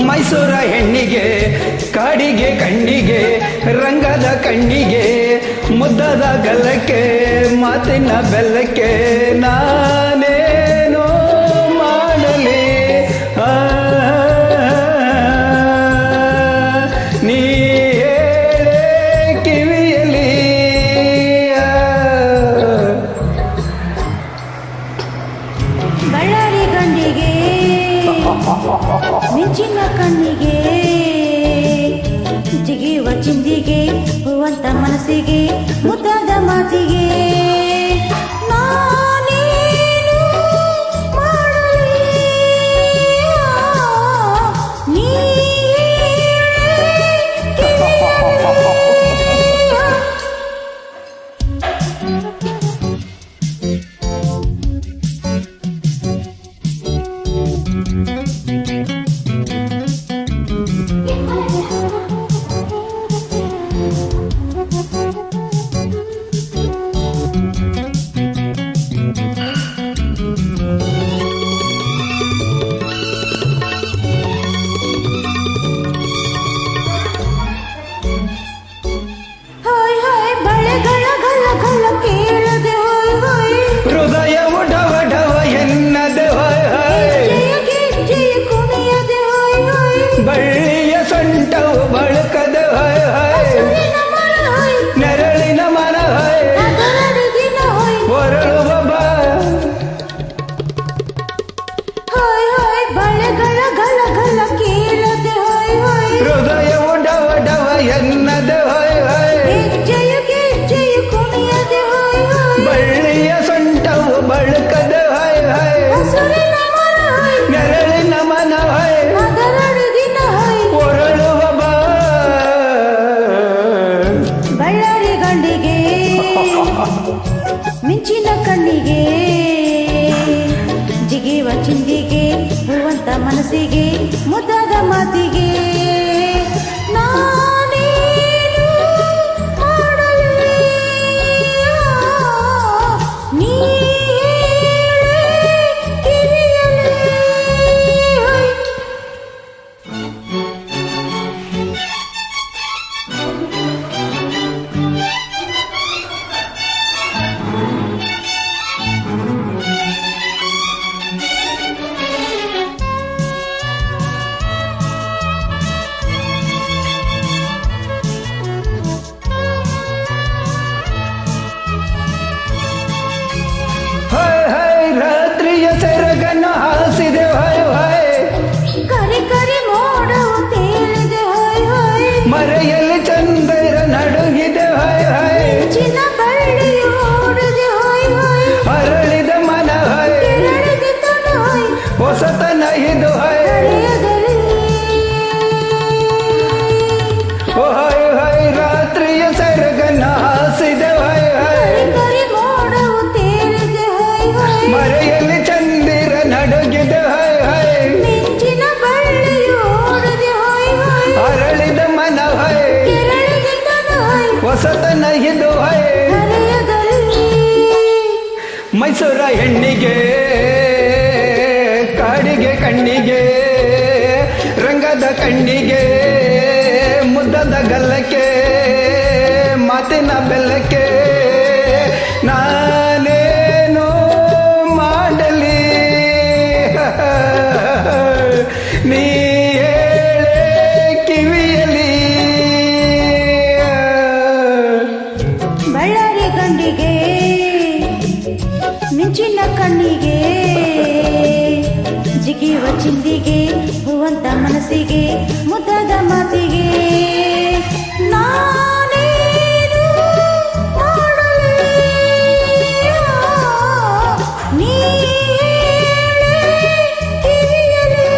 ಮೈಸೂರ ಹೆಣ್ಣಿಗೆ ಕಾಡಿಗೆ ಕಣ್ಣಿಗೆ ರಂಗದ ಕಣ್ಣಿಗೆ ಮುದ್ದದ ಗಲ್ಲಕ್ಕೆ ಮಾತಿನ ಬೆಲ್ಲಕ್ಕೆ ನಾನೇನೋ ಮಾಡಲಿ ನೀ ಹೇಳೆ ಕಿವಿಯಲಿ ಬಳ್ಳಾರಿ ಗಂಡಿಗೆ ಮಿಂಚಿನ ಕಣ್ಣಿಗೆ ಜಿಗಿಯುವ ಚಿಂದಿಗೆ ಹೂವಂತ ಮನಸ್ಸಿಗೆ ಮುದ್ದಾದ ಮಾತಿಗೆ ನಾನೇನು ಮಾಡಲಿ ನೀ ಬಳ್ಳಿಯ ಸೊಂಟವು ಬಳುಕದ ನೆರಳಿನ ಮನ ಹೊರಳುವ ಹೃದಯವು ಡವ ಡವ ಎನ್ನದ ಬಳ್ಳಿಯ ಸೊಂಟವು ಬಳುಕದ ನೆರಳಿನ ಮನ ಬಳ್ಳಾರಿ ಗಂಡಿಗೆ ಮಿಂಚಿನ ಕಣ್ಣಿಗೆ ಜಿಗಿಯುವ ಚಿಂದಿಗೆ ಹೂವಂತ ಮನಸ್ಸಿಗೆ ಮುದ್ದಾದ ಮಾತಿಗೆ ನಾನೇನು ಮಾಡಲಿ ನೀ ರಾತ್ರಿಯ ಸೆರಗನ್ನು ಹಾಸಿದೆ ಕರಿ ಕರಿ ಮೋಡವು ತೇಲಿದೆ ಮರೆಯಲ್ಲಿ ಚಂದ್ರ ನಡುಗಿದೆ ಚಿನ್ನ ಬಳ್ಳಿಯು ಓಡಿದೆ ಅರಳಿದ ಮನ ಹೊಸತನ ಇದು ರಾತ್ರಿಯ ಸೆರಗನ್ನು ಹಾಸಿದೆ ಮರೆಯಲ್ಲಿ ಚಂದಿರ ನಡುಗಿದೆ ಮಿಂಚಿನ ಬಳ್ಳಿಯು ಓಡಿದೆ ಅರಳಿದ ಮನ ಹೊಸತನ ಇದು ಮೈಸೂರ ಹೆಣ್ಣಿಗೆ ಕಾಡಿಗೆ ಕಣ್ಣಿಗೆ ರಂಗದ ಕಣ್ಣಿಗೆ ಮುದ್ದದ ಗಲ್ಲಕ್ಕೆ ಮಾತಿನ ಬೆಲ್ಲಕ್ಕೆ ನಾನೇನು ಮಾಡಲಿ ನೀ ಹೇಳೆ ಕಿವಿಯಲಿ ಬಳ್ಳಾರಿ ಗಂಡಿಗೆ ಮಿಂಚಿನ ಕಣ್ಣಿಗೆ ಜಿಗಿಯುವ ಚಿಂದಿಗೆ ಹೂವಂತ ಮನಸ್ಸಿಗೆ ಮುದ್ದಾದ ಮಾತಿಗೆ ನಾನೇನು ಮಾಡಲಿ ನೀ ಹೇಳೆ ಕಿವಿಯಲಿ